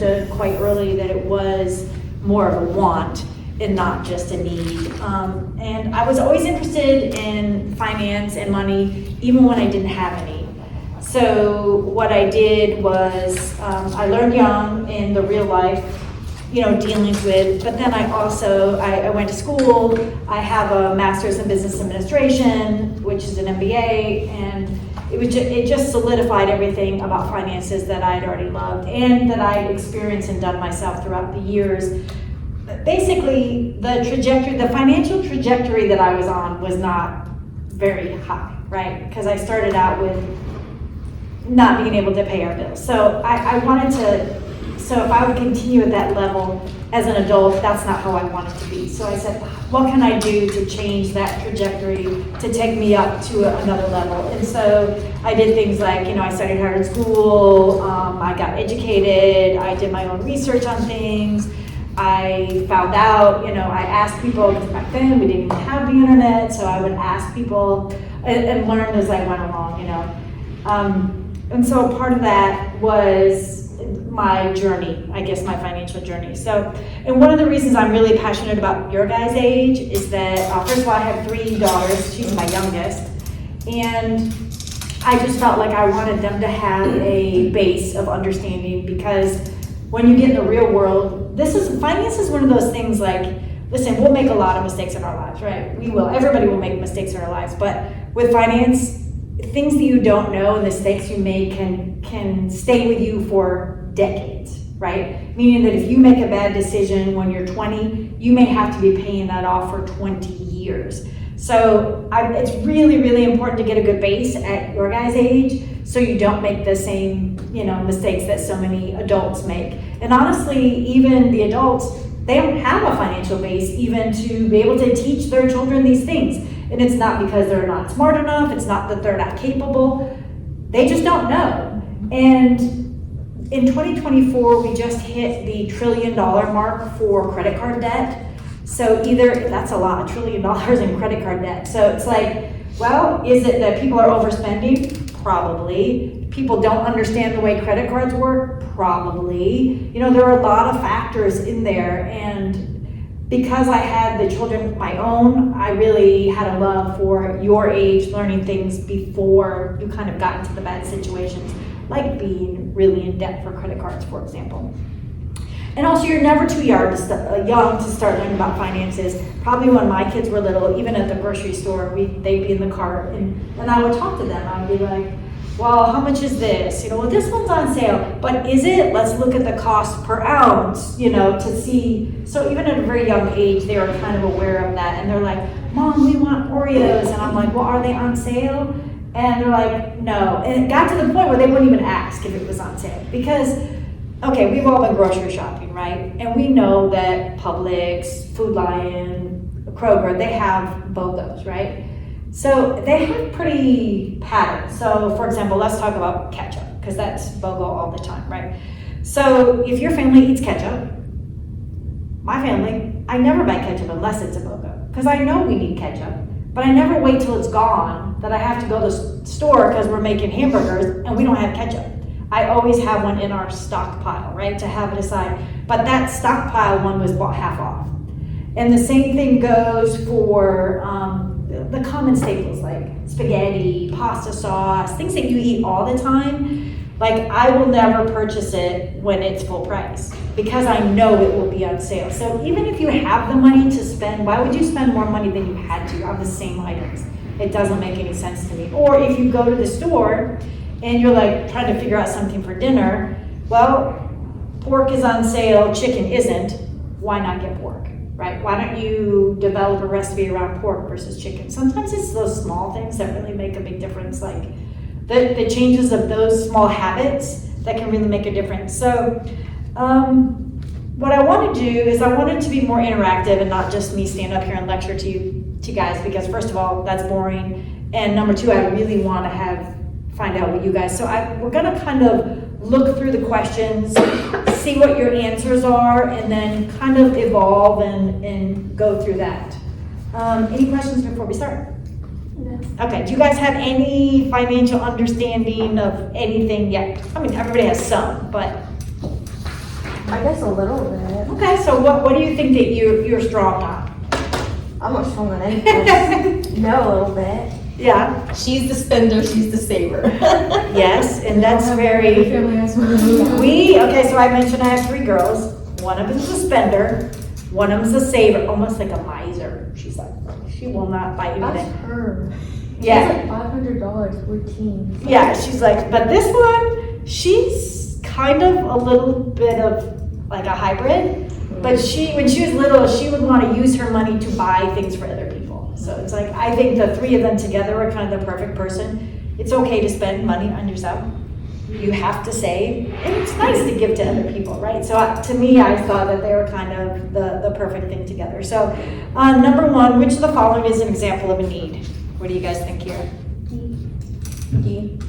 understood quite early that it was more of a want and not just a need. And I was always interested in finance and money, even when I didn't have any. So what I did was, I learned young in the real life, dealings with, but then I went to school. I have a master's in business administration, which is an MBA, and it just solidified everything about finances that I'd already loved and that I'd experienced and done myself throughout the years. Basically, the financial trajectory that I was on was not very high, right? Because I started out with not being able to pay our bills. So I wanted to, so if I would continue at that level as an adult, that's not how I wanted to be. So I said, what can I do to change that trajectory to take me up to another level? And so I did things like, I studied hard in school, I got educated, I did my own research on things. I found out, I asked people, because back then we didn't even have the internet, so I would ask people and learn as I went along, And so part of that was my journey, I guess my financial journey. So, and one of the reasons I'm really passionate about your guys' age is that, first of all, I have 3 daughters, she's my youngest, and I just felt like I wanted them to have a base of understanding, because when you get in the real world, finance is one of those things like, listen, we'll make a lot of mistakes in our lives, right? We will, everybody will make mistakes in our lives, but with finance, things that you don't know and mistakes you make can stay with you for decades, right? Meaning that if you make a bad decision when you're 20, you may have to be paying that off for 20 years. So it's really, really important to get a good base at your guys' age so you don't make the same, mistakes that so many adults make. And honestly, even the adults, they don't have a financial base even to be able to teach their children these things. And it's not because they're not smart enough, it's not that they're not capable, they just don't know. And in 2024, we just hit the $1 trillion mark for credit card debt. So that's a lot, $1 trillion in credit card debt. So it's like, well, is it that people are overspending? Probably. People don't understand the way credit cards work? Probably. There are a lot of factors in there, and because I had the children of my own, I really had a love for your age, learning things before you kind of got into the bad situations, like being really in debt for credit cards, for example. And also, you're never too young to start learning about finances. Probably when my kids were little, even at the grocery store, they'd be in the cart, and I would talk to them. I would be like, well, how much is this? Well, this one's on sale, but is it? Let's look at the cost per ounce, to see. So even at a very young age, they were kind of aware of that, and they're like, Mom, we want Oreos. And I'm like, well, are they on sale? And they're like, no. And it got to the point where they wouldn't even ask if it was on sale, because okay, we've all been grocery shopping, right? And we know that Publix, Food Lion, Kroger, they have BOGOs, right? So they have pretty patterns. So for example, let's talk about ketchup, because that's BOGO all the time, right? So if your family eats ketchup, my family, I never buy ketchup unless it's a BOGO, because I know we need ketchup, but I never wait till it's gone, that I have to go to the store because we're making hamburgers and we don't have ketchup. I always have one in our stockpile, right, to have it aside. But that stockpile one was bought half off. And the same thing goes for the common staples like spaghetti, pasta sauce, things that you eat all the time. Like, I will never purchase it when it's full price because I know it will be on sale. So even if you have the money to spend, why would you spend more money than you had to on the same items? It doesn't make any sense to me. Or if you go to the store and you're like trying to figure out something for dinner, well, pork is on sale, chicken isn't, why not get pork, right? Why don't you develop a recipe around pork versus chicken? Sometimes it's those small things that really make a big difference, like the changes of those small habits that can really make a difference. So what I want to do is I want it to be more interactive and not just me stand up here and lecture to you guys, because first of all, that's boring. And number two, I really want to find out what you guys, so we're gonna kind of look through the questions, see what your answers are, and then kind of evolve and go through that. Any questions before we start? No. Okay, do you guys have any financial understanding of anything yet? I mean, everybody has some, but I guess a little bit. Okay, so what do you think that you're strong on? I'm not strong on anything. No, a little bit. Yeah, She's the spender, she's the saver. yes, and that's Every very, family has one. okay, so I mentioned I have 3 girls. One of them's a spender, one of them's a saver, almost like a miser. She's like, she will not buy That's anything. her. Yeah. It's like $500 routine. Yeah, she's like, but this one, she's kind of a little bit of like a hybrid. But when she was little, she would want to use her money to buy things for other people. So it's like, I think the 3 of them together are kind of the perfect person. It's okay to spend money on yourself. You have to save, and it's nice to give to other people, right? So to me, I thought that they were kind of the perfect thing together. So number 1, which of the following is an example of a need? What do you guys think here? D.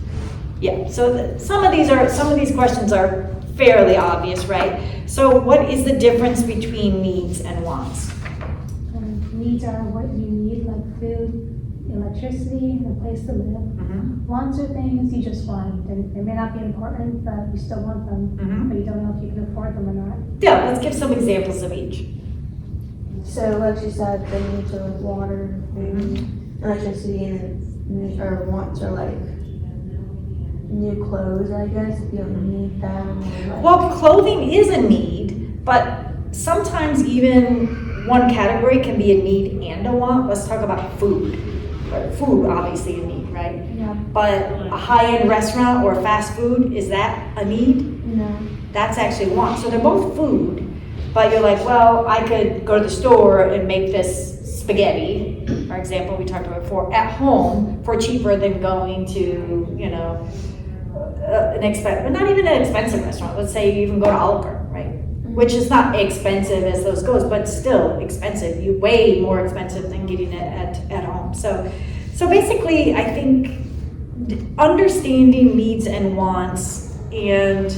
Yeah, so some of these questions are fairly obvious, right? So what is the difference between needs and wants? Needs are what you need, like food, electricity, and a place to live. Mhm, Wants are things you just want, and they may not be important, but you still want them, mhm. but you don't know if you can afford them or not. Yeah, let's give some examples of each. So like she said, the needs are like water, food, electricity, and then or wants are like new clothes, I guess, if you don't need them. Or like, Well, clothing is a need, but sometimes even one category can be a need and a want. Let's talk about food. Food, obviously a need, right? yeah, But a high-end restaurant or fast food, is that a need? no. That's actually a want. So they're both food, but you're like, well, I could go to the store and make this spaghetti, for example, we talked about before, at home for cheaper than going to, not even an expensive restaurant. Let's say you even go to Olive Garden, right? Which is not expensive as those goes, but still expensive. Way more expensive than getting it at home. So basically, I think understanding needs and wants, and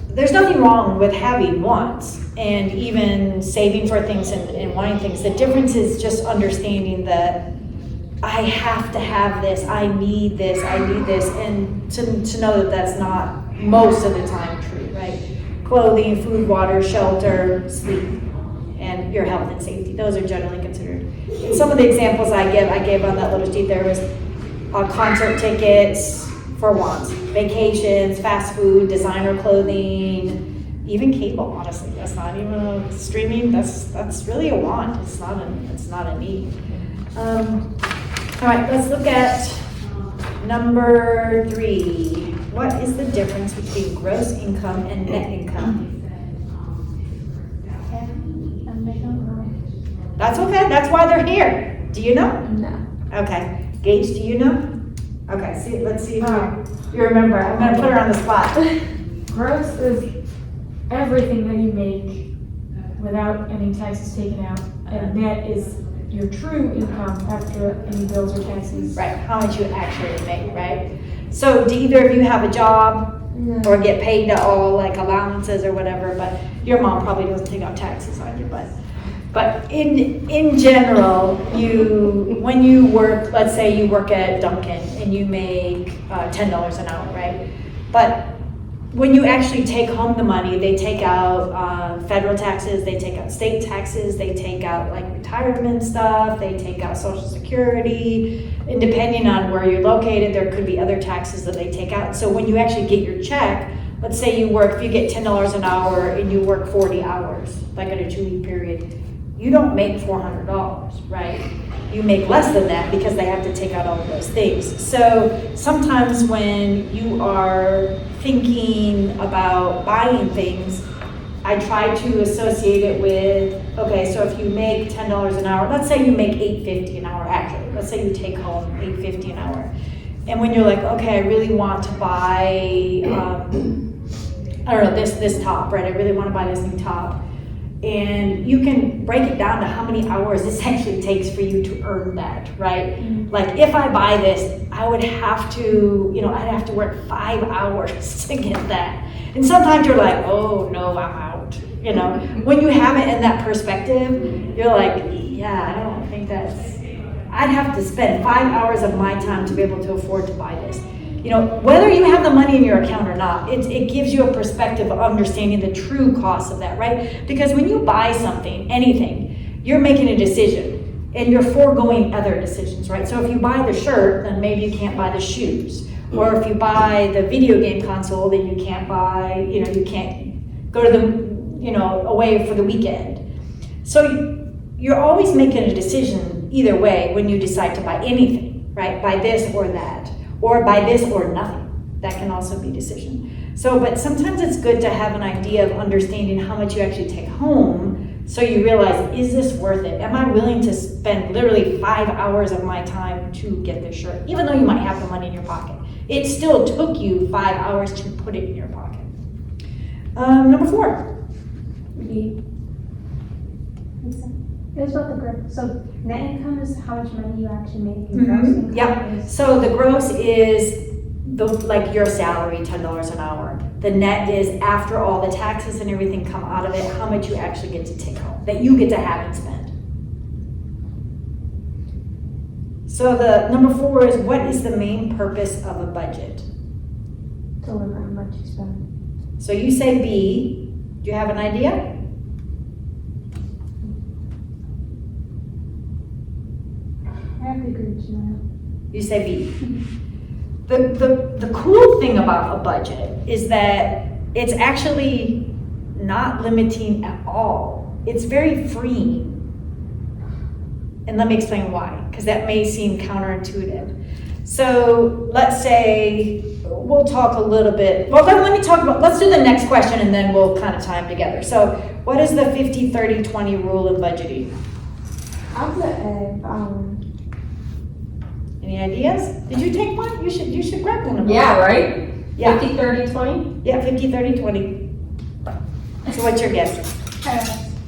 there's nothing wrong with having wants and even saving for things and wanting things. The difference is just understanding that I have to have this, I need this, and to know that that's not most of the time true, right? Clothing, food, water, shelter, sleep, and your health and safety. Those are generally considered. And some of the examples I gave on that little sheet there was concert tickets for wants, vacations, fast food, designer clothing, even cable, honestly. That's not even a streaming, that's really a want. It's not a need. All right, let's look at number 3. What is the difference between gross income and net income? I don't know. That's okay, that's why they're here. Do you know? No. Okay. Gage, do you know? Okay, let's see if you remember. I'm gonna put her on the spot. Gross is everything that you make without any taxes taken out. And net is your true income after any bills or taxes. Right, how much you actually make, right? So do either of you have a job No. or get paid to all like allowances or whatever, but your mom probably doesn't take out taxes on you, but in general, when you work, let's say you work at Dunkin' and you make $10 an hour, right? But when you actually take home the money, they take out federal taxes, they take out state taxes, they take out like retirement stuff, they take out Social Security, and depending on where you're located, there could be other taxes that they take out. So when you actually get your check, let's say if you get $10 an hour and you work 40 hours, like in a 2-week period, you don't make $400, right? You make less than that because they have to take out all of those things. So sometimes when you are thinking about buying things, I try to associate it with, okay, so if you make $10 an hour, let's say you make $8.50 an hour actually, let's say you take home $8.50 an hour. And when you're like, okay, I really want to buy, I don't know, this top, right? I really want to buy this new top. And you can break it down to how many hours this actually takes for you to earn that, right? Mm-hmm. Like if I buy this, I would have to, I'd have to work 5 hours to get that. And sometimes you're like, oh no, I'm out. When you have it in that perspective, you're like, yeah, I don't think I'd have to spend 5 hours of my time to be able to afford to buy this. You know, whether you have the money in your account or not, it gives you a perspective of understanding the true cost of that, right? Because when you buy something, anything, you're making a decision and you're foregoing other decisions, right? So if you buy the shirt, then maybe you can't buy the shoes. Or if you buy the video game console, then you can't buy, you know, you can't go to the, you know, away for the weekend. So you're always making a decision either way when you decide to buy anything, right? Buy this or that, or buy this or nothing. That can also be a decision. So, but sometimes it's good to have an idea of understanding how much you actually take home, so you realize, is this worth it? Am I willing to spend literally 5 hours of my time to get this shirt? Even though you might have the money in your pocket. It still took you 5 hours to put it in your pocket. Number 4. It was about the gross, so net income is how much money you actually make, and gross income Yep. is. So the gross is like your salary, $10 an hour. The net is after all the taxes and everything come out of it, how much you actually get to take home, that you get to have and spend. So the number 4 is, what is the main purpose of a budget? To limit how much you spend. So you say B. Do you have an idea? I have to agree with you. You say B. The cool thing about a budget is that it's actually not limiting at all. It's very freeing. And let me explain why, because that may seem counterintuitive. So let's say, we'll talk a little bit, well, let me talk about, let's do the next question and then we'll kind of tie them together. So what is the 50-30-20 rule in budgeting? I'll put A, Any ideas? Did you take one? You should grab one of them. Yeah, right? Yeah. 50, 30, 20? Yeah, 50-30-20. So what's your guess?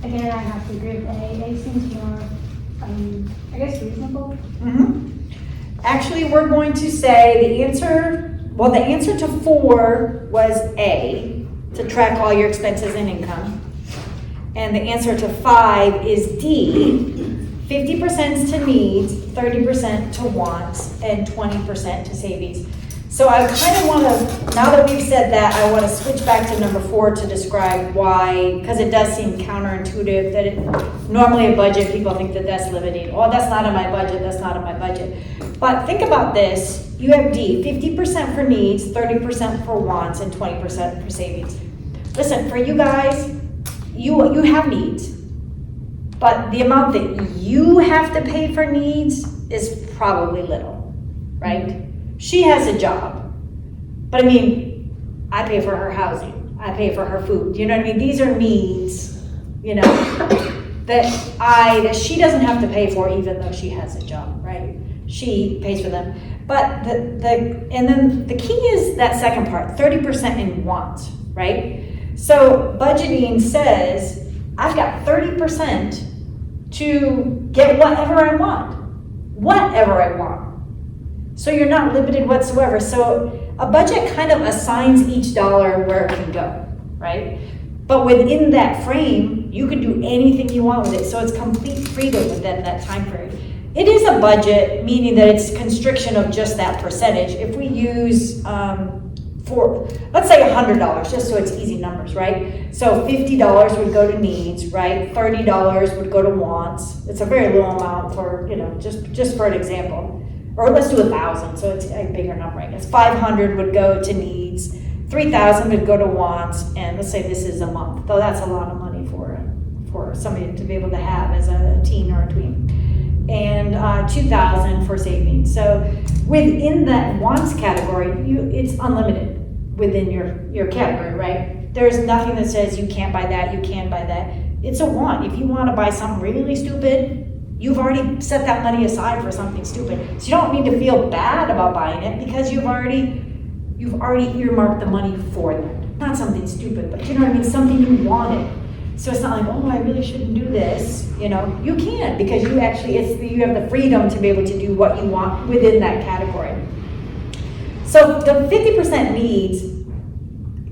Again, I have to agree with A. A seems more, I guess, reasonable. Actually, we're going to say the answer to 4 was A, to track all your expenses and income. And the answer to 5 is D, 50% to needs, 30% to wants, and 20% to savings. So I kind of want to, now that we've said that, I want to switch back to number 4 to describe why, because it does seem counterintuitive that normally a budget, people think that that's limiting. Oh, that's not in my budget, that's not in my budget. But think about this, you have D, 50% for needs, 30% for wants, and 20% for savings. Listen, for you guys, you have needs, but the amount that you have to pay for needs is probably little, right? She has a job, but I mean, I pay for her housing, I pay for her food, you know what I mean? These are needs, you know, that she doesn't have to pay for even though she has a job, right? She pays for them. But and then the key is that second part, 30% in wants, right? So budgeting says, I've got 30% to get whatever I want. So you're not limited whatsoever. So a budget kind of assigns each dollar where it can go, right? But within that frame, you can do anything you want with it. So it's complete freedom within that time period. It is a budget, meaning that it's constriction of just that percentage. If we use, let's say $100, just so it's easy numbers, right? So $50 would go to needs, right? $30 would go to wants. It's a very low amount for, you know, just for an example. Or let's do 1,000, so it's a bigger number, I guess. 500 would go to needs, 3,000 would go to wants, and let's say this is a month. Though that's a lot of money for somebody to be able to have as a teen or a tween. And 2,000 for savings. So within that wants category, it's unlimited within your category, right? There's nothing that says you can't buy that, you can buy that. It's a want. If you want to buy something really stupid, you've already set that money aside for something stupid. So you don't need to feel bad about buying it because you've already earmarked the money for that. Not something stupid, but you know what I mean? Something you wanted. So it's not like, oh, I really shouldn't do this. You know, you can because you have the freedom to be able to do what you want within that category. So the 50% needs,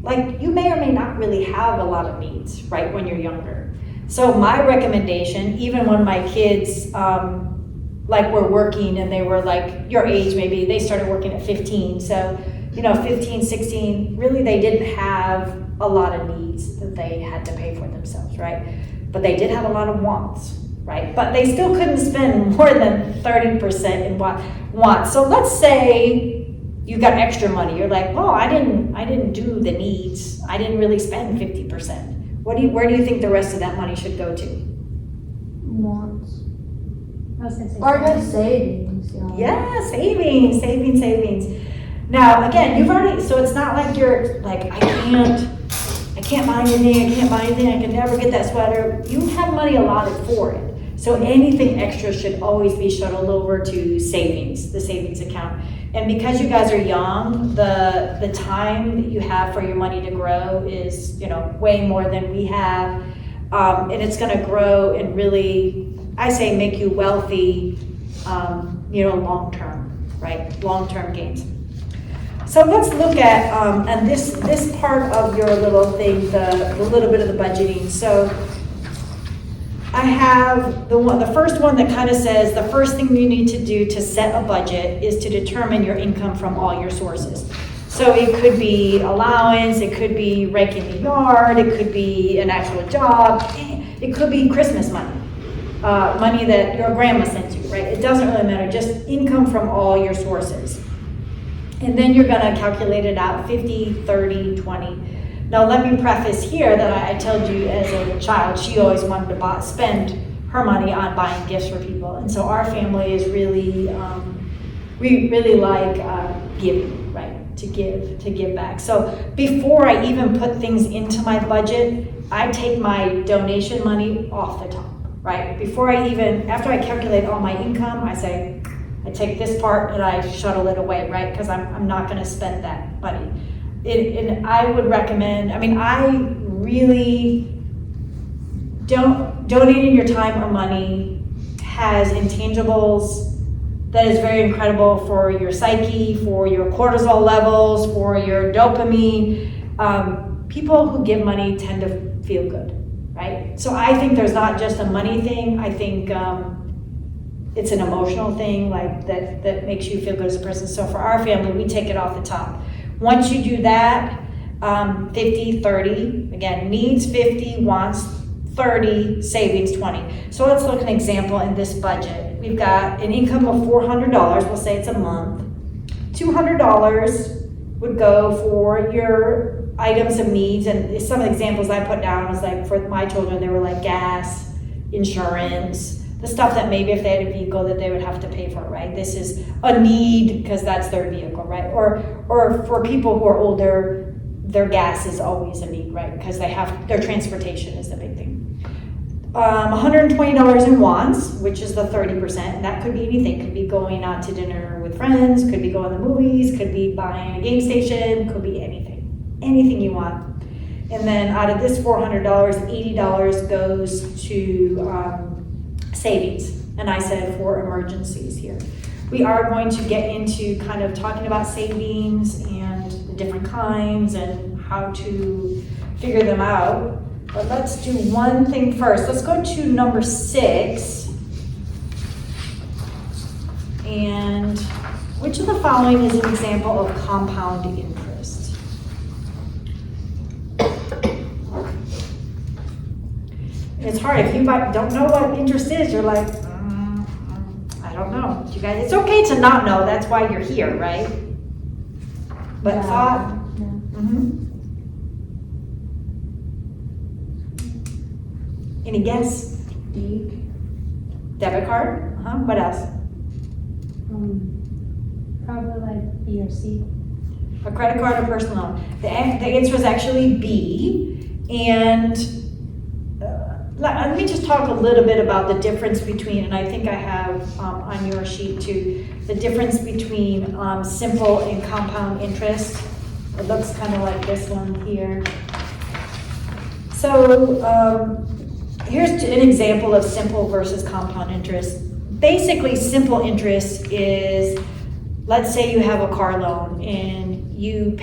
like you may or may not really have a lot of needs, right, when you're younger. So my recommendation, even when my kids were working and they were like your age, maybe they started working at 15. So 15, 16, really they didn't have a lot of needs that they had to pay for themselves, right? But they did have a lot of wants, right? But they still couldn't spend more than 30% in wants. So let's say you got extra money. You're like, oh, I didn't do the needs. I didn't really spend 50%. Where do you think the rest of that money should go to? Wants. I was gonna say. Or just savings, Yeah, savings. Now, again, you've already, so it's not like you're like, I can't buy anything, I can never get that sweater. You have money allotted for it. So anything extra should always be shuttled over to savings, the savings account. And because you guys are young, the time that you have for your money to grow is, way more than we have. And it's gonna grow and really, I say, make you wealthy, long-term, right? Long-term gains. So let's look at, and this part of your little thing, the little bit of the budgeting. So I have the first one that kind of says the first thing you need to do to set a budget is to determine your income from all your sources. So it could be allowance, it could be raking the yard, it could be an actual job, it could be Christmas money, money that your grandma sent you, right? It doesn't really matter, just income from all your sources. And then you're gonna calculate it out, 50, 30, 20. Now let me preface here that I told you as a child, she always wanted to spend her money on buying gifts for people. And so our family is really, we really like giving, right? To give back. So before I even put things into my budget, I take my donation money off the top, right? After I calculate all my income, I say, I take this part and I shuttle it away, right? Because I'm not gonna spend that money. And I would recommend, I really donating your time or money has intangibles that is very incredible for your psyche, for your cortisol levels, for your dopamine. People who give money tend to feel good, right? So I think there's not just a money thing. I think it's an emotional thing, like that makes you feel good as a person. So for our family, we take it off the top. Once you do that, 50, 30, again, needs 50, wants 30, savings 20. So let's look at an example in this budget. We've got an income of $400, we'll say it's a month. $200 would go for your items of needs, and some of the examples I put down was like, for my children, they were like gas, insurance, the stuff that maybe if they had a vehicle that they would have to pay for, right? This is a need because that's their vehicle, right? Or for people who are older, their gas is always a need, right? Because their transportation is the big thing. $120 in wants, which is the 30%, and that could be anything. Could be going out to dinner with friends, could be going to the movies, could be buying a game station, could be anything you want. And then out of this $400, $80 goes to savings, and I said for emergencies here. We are going to get into kind of talking about savings and the different kinds and how to figure them out. But let's do one thing first. Let's go to number 6. And which of the following is an example of compound interest? It's hard. If you don't know what interest is, you're like, I don't know. You guys, it's okay to not know. That's why you're here, right? But thought. Yeah. Mm-hmm. Any guess? D. Debit card? What else? Probably like B or C. A credit card or personal loan? The answer is actually B. And let me just talk a little bit about the difference between, and I think I have on your sheet too, the difference between simple and compound interest. It looks kind of like this one here. So here's an example of simple versus compound interest. Basically, simple interest is, let's say you have a car loan and you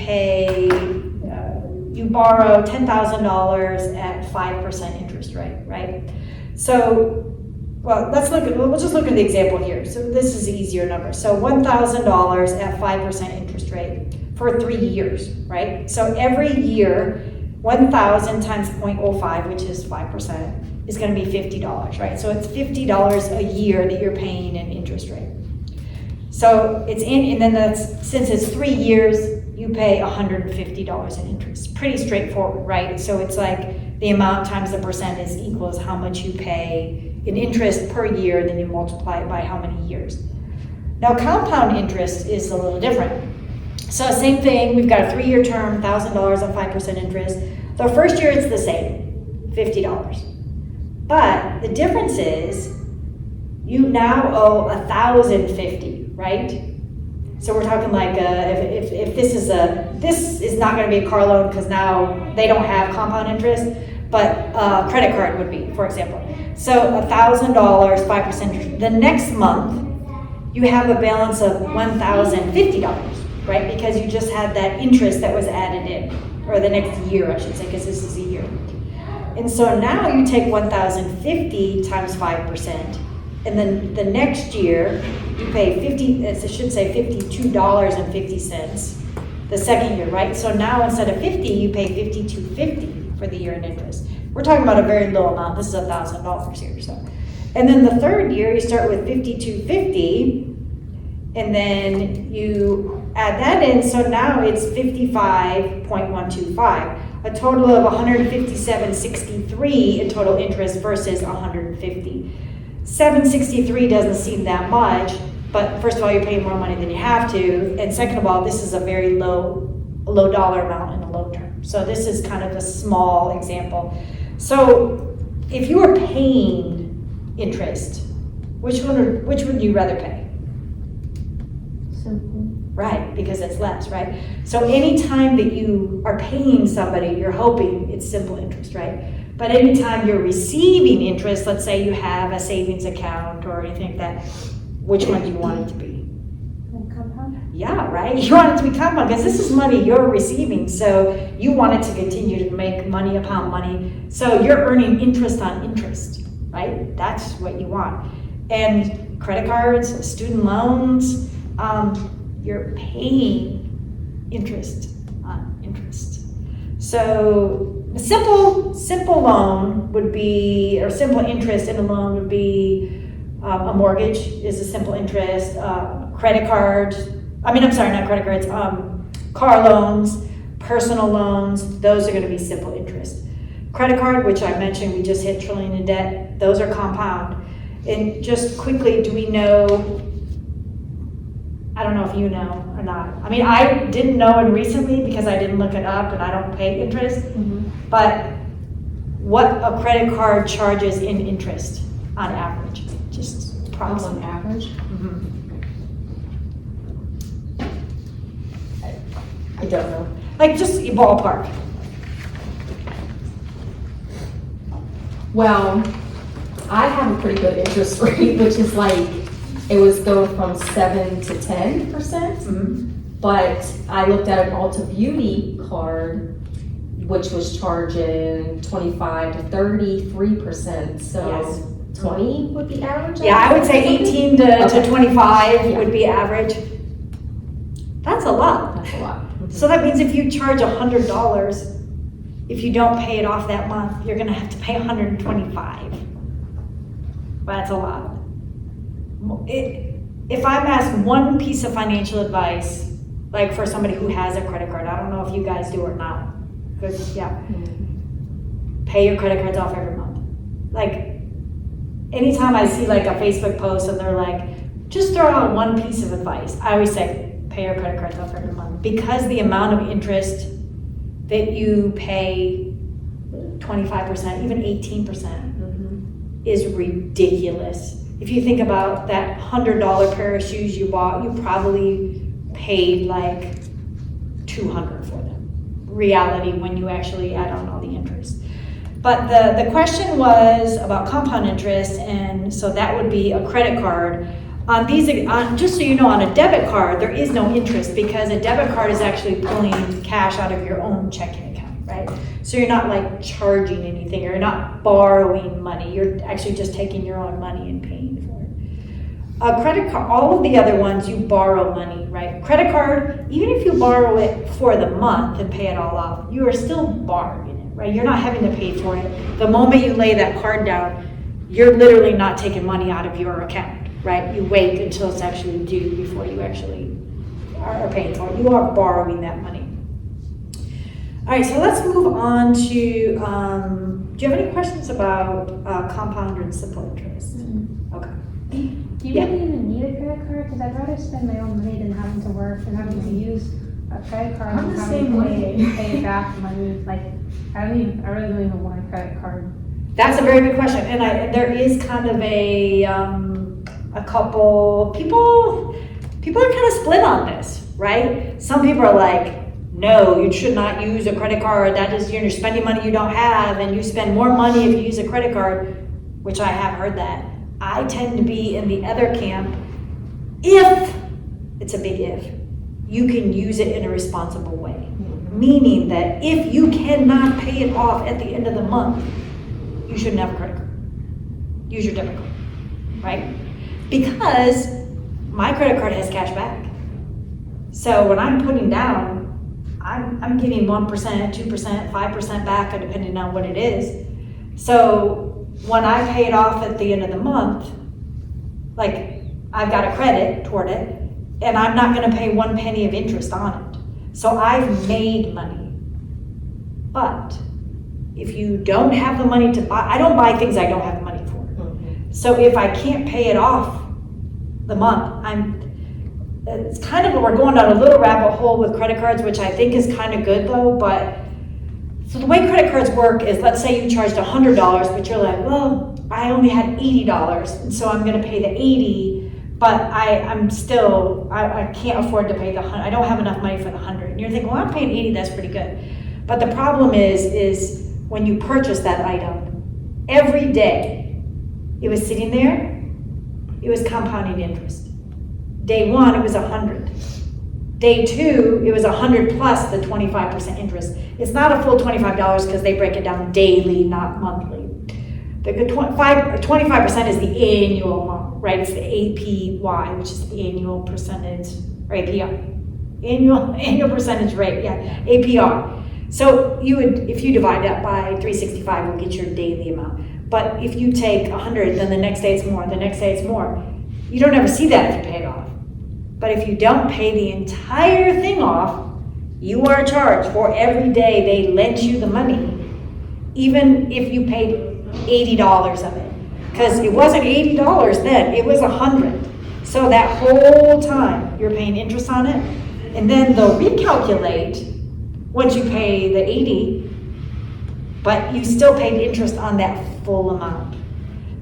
borrow $10,000 at 5% interest rate, right? So, we'll just look at the example here. So this is an easier number. So $1,000 at 5% interest rate. for 3 years, right? So every year, 1,000 times 0.05, which is 5%, is gonna be $50, right? So it's $50 a year that you're paying in interest rate. So it's and then since it's 3 years, you pay $150 in interest. Pretty straightforward, right? So it's like the amount times the percent is equals how much you pay in interest per year, then you multiply it by how many years. Now compound interest is a little different. So same thing, we've got a 3-year term, $1,000 on 5% interest. The first year it's the same, $50. But the difference is you now owe $1,050, right? So we're talking like if this is not going to be a car loan because now they don't have compound interest, but credit card would be, for example. So $1,000, 5% interest. The next month you have a balance of $1,050, right? Because you just had that interest that was added in, or the next year I should say, because this is a year. And so now you take $1,050 times 5%, and then the next year you pay $52.50 the second year, right? So now instead of 50, you pay $52.50 for the year in interest. We're talking about a very low amount. This is $1,000 here, so. And then the third year, you start with $52.50, and then you add that in, so now it's $55.125, a total of $157.63 in total interest versus $150. $763 doesn't seem that much, but first of all, you're paying more money than you have to, and second of all, this is a very low dollar amount in a low term. So this is kind of a small example. So if you were paying interest, which would you rather pay? Simple. Right, because it's less, right? So anytime that you are paying somebody, you're hoping it's simple interest, right? But anytime you're receiving interest, let's say you have a savings account or anything like that, which one do you want it to be? Like compound? Yeah, right? You want it to be compound because this is money you're receiving, so you want it to continue to make money upon money. So you're earning interest on interest, right? That's what you want. And credit cards, student loans, you're paying interest on interest. So a simple loan would be, or simple interest in a loan would be a mortgage is a simple interest, credit cards, not credit cards, car loans, personal loans, those are gonna be simple interest. Credit card, which I mentioned, we just hit $1 trillion in debt, those are compound. And just quickly, do we know, I don't know if you know or not. I mean, I didn't know it recently because I didn't look it up and I don't pay interest. But what a credit card charges in interest on average, just approximately. On average? I don't know. Like just ballpark. Well, I have a pretty good interest rate, which is like, it was going from 7 to 10%. But I looked at an Ulta Beauty card, which was charging 25 to 33%. So Yes. 20 would be average? Yeah, I would say 18 to Okay. 25 Yeah. would be average. That's a lot. That's a lot. So that means if you charge $100, if you don't pay it off that month, you're gonna have to pay $125. That's a lot. If I'm asked one piece of financial advice, like for somebody who has a credit card, I don't know if you guys do or not, because pay your credit cards off every month. Like anytime I see like a Facebook post and they're like, just throw out one piece of advice, I always say, pay your credit cards off every month, because the amount of interest that you pay, 25%, even 18%, is ridiculous. If you think about that $100 pair of shoes you bought, you probably paid like $200 for them. Reality, when you actually add on all the interest. But the question was about compound interest, and so that would be a credit card. On these, just so you know, on a debit card, there is no interest because a debit card is actually pulling cash out of your own checking account, right? So you're not like charging anything, you're not borrowing money, you're actually just taking your own money and paying for it. A credit card, all of the other ones, you borrow money, right? Credit card, even if you borrow it for the month and pay it all off, you are still borrowing it, right? You're not having to pay for it. The moment you lay that card down, you're literally not taking money out of your account, right? You wait until it's actually due before you actually are paying for it. You are borrowing that money. All right, so let's move on to, do you have any questions about compound and simple interest? Okay. Do you Yeah. really even need a credit card? Because I'd rather spend my own money than having to work and having to use a credit card I'm and the having same to way. pay it back money. Like, I really don't even want a credit card. That's a very good question, and there is kind of a couple people are kind of split on this, right? Some people are like, no, you should not use a credit card. That is, you're spending money you don't have, and you spend more money if you use a credit card, which I have heard that. I tend to be in the other camp. If, it's a big if, you can use it in a responsible way. Meaning that if you cannot pay it off at the end of the month, you shouldn't have a credit card. Use your debit card, right? Because my credit card has cash back. So when I'm putting down, I'm getting 1%, 2%, 5% back, depending on what it is. So when I pay it off at the end of the month, like I've got a credit toward it, and I'm not gonna pay 1 penny of interest on it. So I've made money. But if you don't have the money to buy, I don't buy things I don't have the money for. So if I can't pay it off the month, it's kind of, we're going down a little rabbit hole with credit cards, which I think is kind of good though, but, so the way credit cards work is, let's say you charged $100, but you're like, well, I only had $80, and so I'm gonna pay the 80, but I'm still, I can't afford to pay the 100, I don't have enough money for the 100. And you're thinking, well, I'm paying 80, that's pretty good. But the problem is when you purchase that item, every day it was sitting there, it was compounding interest. Day one, it was 100. Day two, it was 100 plus the 25% interest. It's not a full $25 because they break it down daily, not monthly. The 25% is the annual amount, right? It's the APY, which is the annual percentage, or APR. Annual percentage rate, yeah, APR. So you would, if you divide that by 365, you'll get your daily amount. But if you take 100, then the next day it's more, the next day it's more. You don't ever see that if you pay it off. But if you don't pay the entire thing off, you are charged for every day they lent you the money, even if you paid $80 of it. Because it wasn't $80 then, it was 100. So that whole time, you're paying interest on it, and then they'll recalculate once you pay the 80, but you still paid interest on that full amount.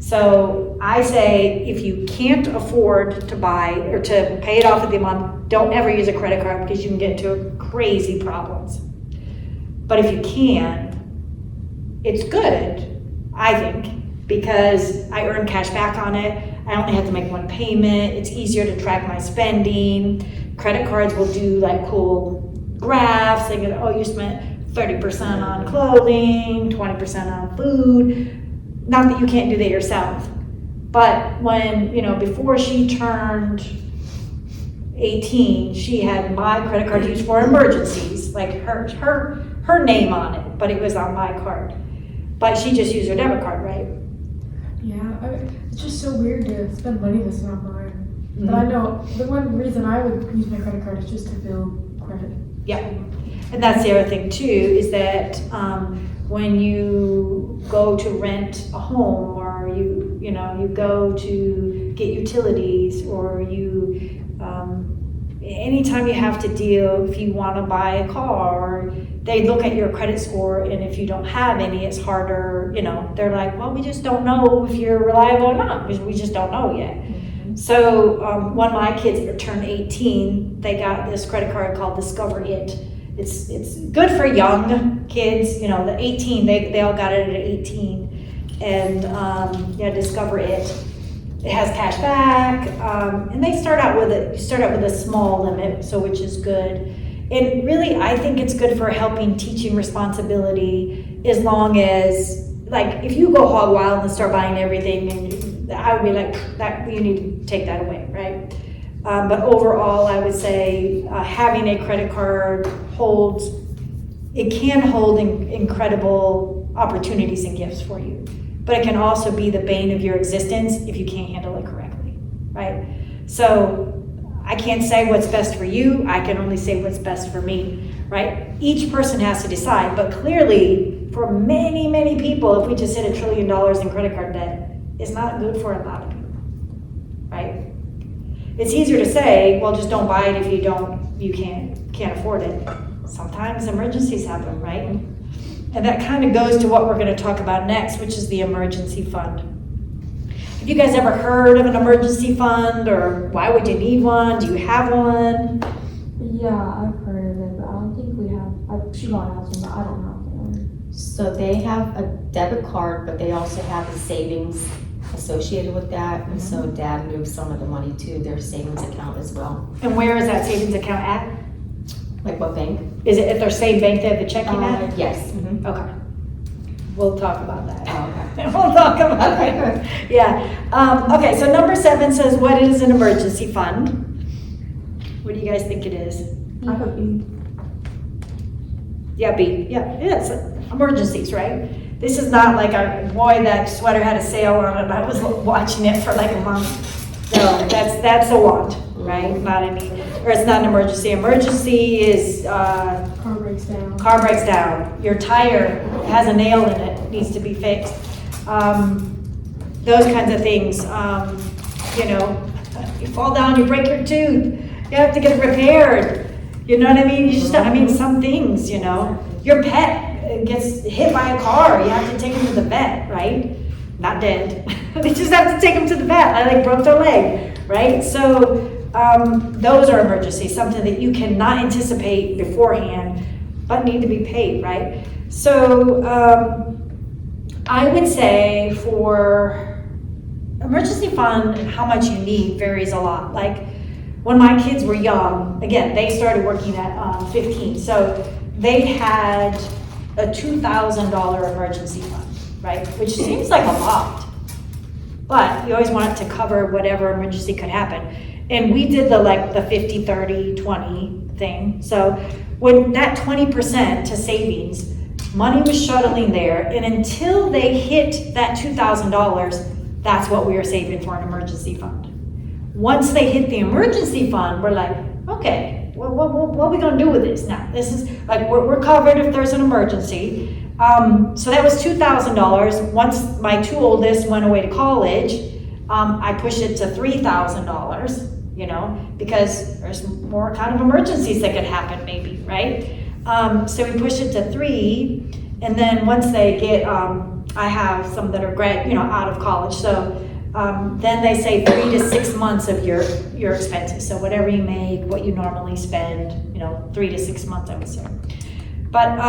So I say, if you can't afford to buy or to pay it off at the month, don't ever use a credit card because you can get into crazy problems. But if you can, it's good, I think, because I earn cash back on it. I only have to make one payment. It's easier to track my spending. Credit cards will do like cool graphs. They go, oh, you spent 30% on clothing, 20% on food. Not that you can't do that yourself, but when, before she turned 18, she had my credit card used for emergencies, like her name on it, but it was on my card. But she just used her debit card, right? Yeah, it's just so weird to spend money that's not mine. But I know the one reason I would use my credit card is just to build credit. Yeah, and that's the other thing too, is that when you go to rent a home, or you go to get utilities, or anytime you have to deal, if you want to buy a car, they look at your credit score, and if you don't have any, it's harder, they're like, well, we just don't know if you're reliable or not, because we just don't know yet. So when my kids turned 18, they got this credit card called Discover It. It's good for young kids, the 18, they all got it at 18. And Discover It. It has cash back, and they start out with a small limit, so which is good. And really, I think it's good for helping teaching responsibility, as long as, like, if you go hog wild and start buying everything, and I would be like, that, you need to take that away, right? But overall, I would say having a credit card it can hold incredible opportunities and gifts for you. But it can also be the bane of your existence if you can't handle it correctly, right? So I can't say what's best for you, I can only say what's best for me, right? Each person has to decide, but clearly for many, many people, if we just hit $1 trillion in credit card debt, it's not good for a lot of people, right? It's easier to say, well, just don't buy it if you can't afford it. Sometimes emergencies happen, right? And that kind of goes to what we're gonna talk about next, which is the emergency fund. Have you guys ever heard of an emergency fund, or why would you need one? Do you have one? Yeah, I've heard of it, but I don't think we have, Siobhan has one, but I don't have one. So they have a debit card, but they also have a savings associated with that. And so Dad moved some of the money to their savings account as well. And where is that savings account at? Like what bank? Is it at their same bank they have the checking at? Yes. Mhm. Okay. We'll talk about that. Oh, okay. We'll talk about Okay, that. good. Yeah. Okay, so number 7 says, what is an emergency fund? What do you guys think it is? I could be. Yeah, B. Yeah, it's emergencies, right? This is not like boy, that sweater had a sale on it, and I was watching it for like a month. No, that's a want, right? Not any, or it's not an emergency. Emergency is, Car breaks down. car breaks down, your tire has a nail in it, needs to be fixed. Those kinds of things, you fall down, you break your tooth, you have to get it repaired. You know what I mean? Some things, your pet gets hit by a car, you have to take him to the vet, right? Not dead. They just have to take him to the vet. I broke their leg, right? So those are emergencies, something that you cannot anticipate beforehand, but need to be paid, right? So I would say for emergency fund, how much you need varies a lot. Like when my kids were young, again, they started working at 15, so they had a $2,000 emergency fund, right? Which seems like a lot, but you always want it to cover whatever emergency could happen. And we did the 50, 30, 20 thing. So when that 20% to savings, money was shuttling there, and until they hit that $2,000, that's what we were saving for an emergency fund. Once they hit the emergency fund, we're like, okay, well, what are we gonna do with this now? This is we're covered if there's an emergency. So that was $2,000. Once my 2 oldest went away to college, I pushed it to $3,000, because there's more kind of emergencies that could happen maybe, right? So we pushed it to 3, and then once they get, I have some that are out of college, so then they say 3 to 6 months of your expenses. So whatever you make, what you normally spend, 3 to 6 months, I would say. But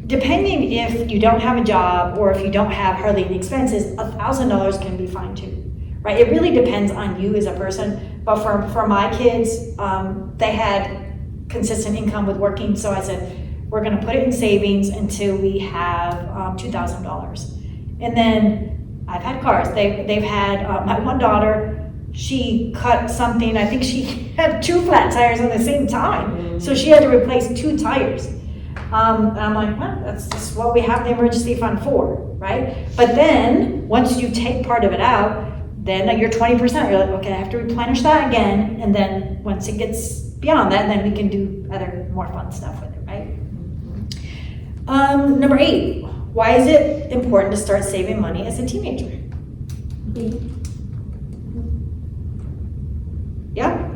depending if you don't have a job or if you don't have hardly any expenses, $1,000 can be fine too, right? It really depends on you as a person. But for my kids, they had consistent income with working, so I said, we're gonna put it in savings until we have $2,000. And then I've had cars. They've had, my one daughter, she cut something, I think she had 2 flat tires at the same time. So she had to replace 2 tires. And I'm like, well, that's just what we have the emergency fund for, right? But then, once you take part of it out, then you're 20%, you're like, okay, I have to replenish that again, and then once it gets beyond that, then we can do other more fun stuff with it, right? Number 8, why is it important to start saving money as a teenager? Yeah,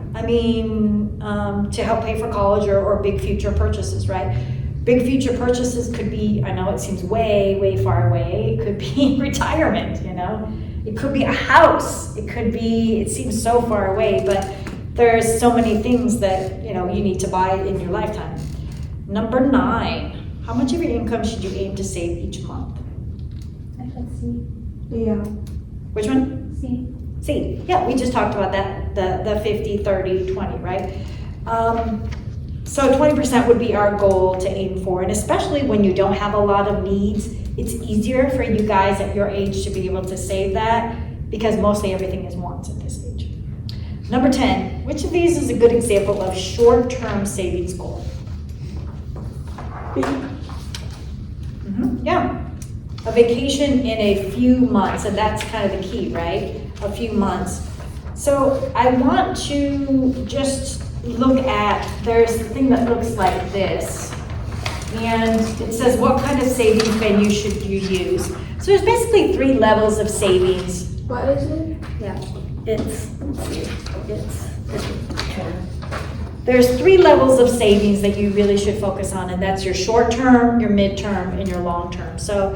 to help pay for college or big future purchases, right? Big future purchases could be, I know it seems way, way far away, it could be retirement, It could be a house, it seems so far away, but there's so many things that, you need to buy in your lifetime. Number 9, how much of your income should you aim to save each month? Let's see. Yeah. Which one? C. Yeah, we just talked about that, the 50, 30, 20, right? So 20% would be our goal to aim for, and especially when you don't have a lot of needs, it's easier for you guys at your age to be able to save that because mostly everything is wants at this age. Number 10, which of these is a good example of short-term savings goal? Yeah, a vacation in a few months, and that's kind of the key, right? A few months. So I want to just look at, there's a thing that looks like this, and it says what kind of savings venue should you use? So there's basically 3 levels of savings. What is it? Yeah, there's 3 levels of savings that you really should focus on, and that's your short term, your midterm, and your long term. So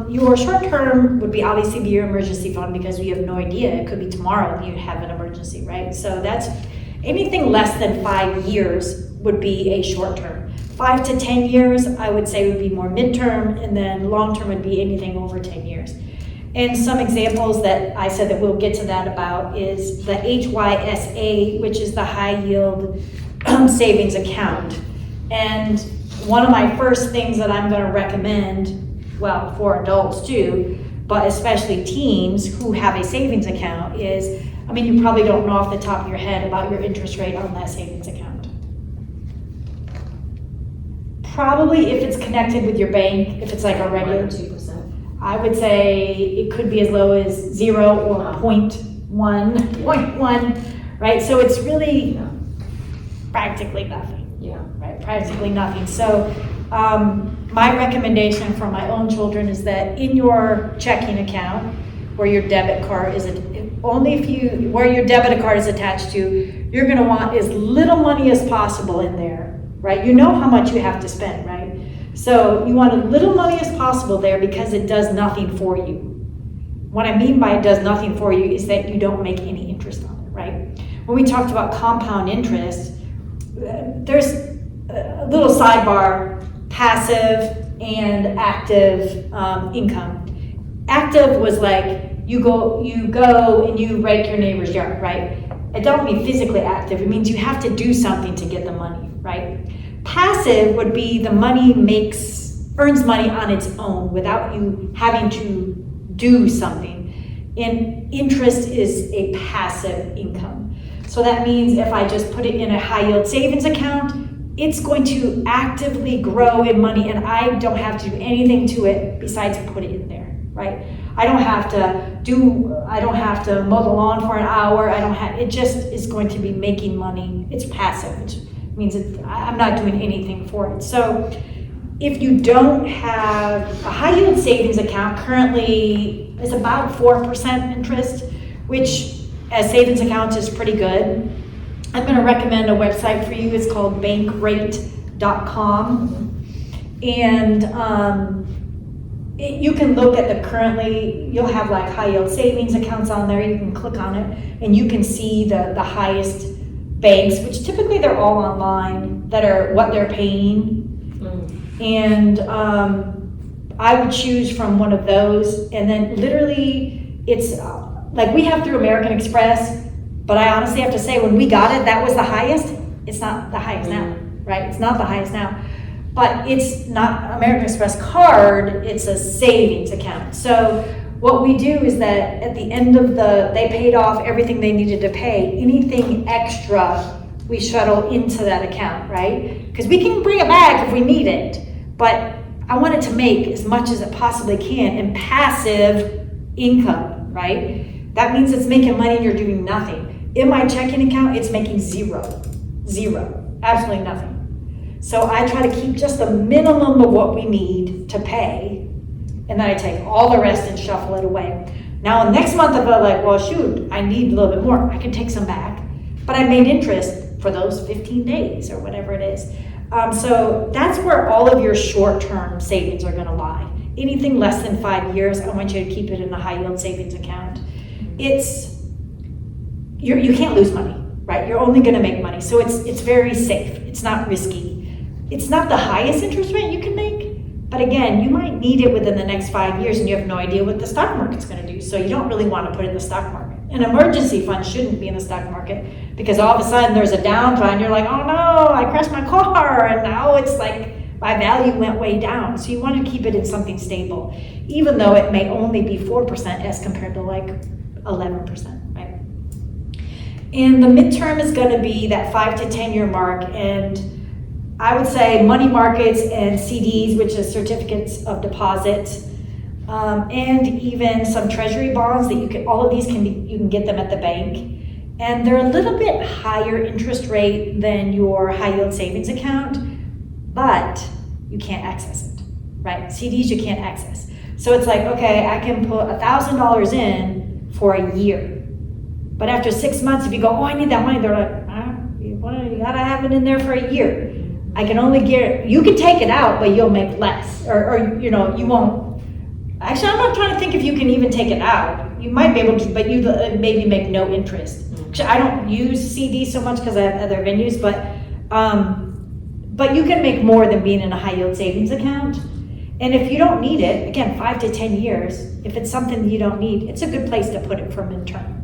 your short term would be obviously your emergency fund, because we have no idea, it could be tomorrow that you have an emergency, right? So that's anything less than 5 years would be a short term. 5 to 10 years, I would say, would be more midterm, and then long term would be anything over 10 years. And some examples that I said that we'll get to that about is the HYSA, which is the high yield savings account. And one of my first things that I'm gonna recommend, well, for adults too, but especially teens who have a savings account is, I mean, you probably don't know off the top of your head about your interest rate on that savings account. Probably if it's connected with your bank, if it's like a regular, 2%. I would say it could be as low as 0 or 0.1, right? So it's really practically nothing, Yeah. right? Practically nothing. So my recommendation for my own children is that in your checking account, where your debit card is, where your debit card is attached to, you're gonna want as little money as possible in there, right? You know how much you have to spend, right? So you want as little money as possible there because it does nothing for you. What I mean by it does nothing for you is that you don't make any interest on it, right? When we talked about compound interest, there's a little sidebar, passive and active income. Active was like you go and you rake your neighbor's yard, right? It don't mean physically active. It means you have to do something to get the money, right? Passive would be the money earns money on its own without you having to do something. And interest is a passive income. So that means if I just put it in a high yield savings account, it's going to actively grow in money, and I don't have to do anything to it besides put it in there, right? I don't have to mow the lawn for an hour. It just is going to be making money. It's passive, which means I'm not doing anything for it. So if you don't have a high yield savings account, currently is about 4% interest, which as savings accounts is pretty good. I'm going to recommend a website for you. It's called bankrate.com. And you can look at you'll have like high yield savings accounts on there. You can click on it and you can see the highest banks, which typically they're all online, that are what they're paying. And I would choose from one of those. And then literally it's like we have through American Express, but I honestly have to say when we got it, that was the highest. It's not the highest now, right? It's not the highest now. But it's not American Express card, it's a savings account. So what we do is that at the end of they paid off everything they needed to pay, anything extra we shuttle into that account, right? Because we can bring it back if we need it, but I want it to make as much as it possibly can in passive income, right? That means it's making money and you're doing nothing. In my checking account, it's making zero, absolutely nothing. So I try to keep just the minimum of what we need to pay, and then I take all the rest and shuffle it away. Now, next month, if I'm like, well, shoot, I need a little bit more, I can take some back, but I made interest for those 15 days or whatever it is. So that's where all of your short-term savings are gonna lie. Anything less than 5 years, I want you to keep it in a high-yield savings account. You can't lose money, right? You're only gonna make money, so it's very safe. It's not risky. It's not the highest interest rate you can make, but again, you might need it within the next 5 years and you have no idea what the stock market's gonna do, so you don't really wanna put it in the stock market. An emergency fund shouldn't be in the stock market because all of a sudden there's a downturn, you're like, oh no, I crashed my car, and now it's like my value went way down. So you want to keep it in something stable, even though it may only be 4% as compared to like 11%, right? And the midterm is gonna be that 5 to 10 year mark, and I would say money markets and CDs, which is certificates of deposit, and even some treasury bonds that all of these you can get them at the bank. And they're a little bit higher interest rate than your high yield savings account, but you can't access it, right? CDs you can't access. So it's like, okay, I can put $1,000 in for a year. But after 6 months, if you go, oh, I need that money, they're like, you gotta have it in there for a year. I can only you can take it out, but you'll make less, or you won't. Actually, I'm not trying to think if you can even take it out. You might be able to, but you maybe make no interest. Actually, I don't use CDs so much because I have other venues, but you can make more than being in a high yield savings account. And if you don't need it, again, 5 to 10 years, if it's something you don't need, it's a good place to put it for midterm.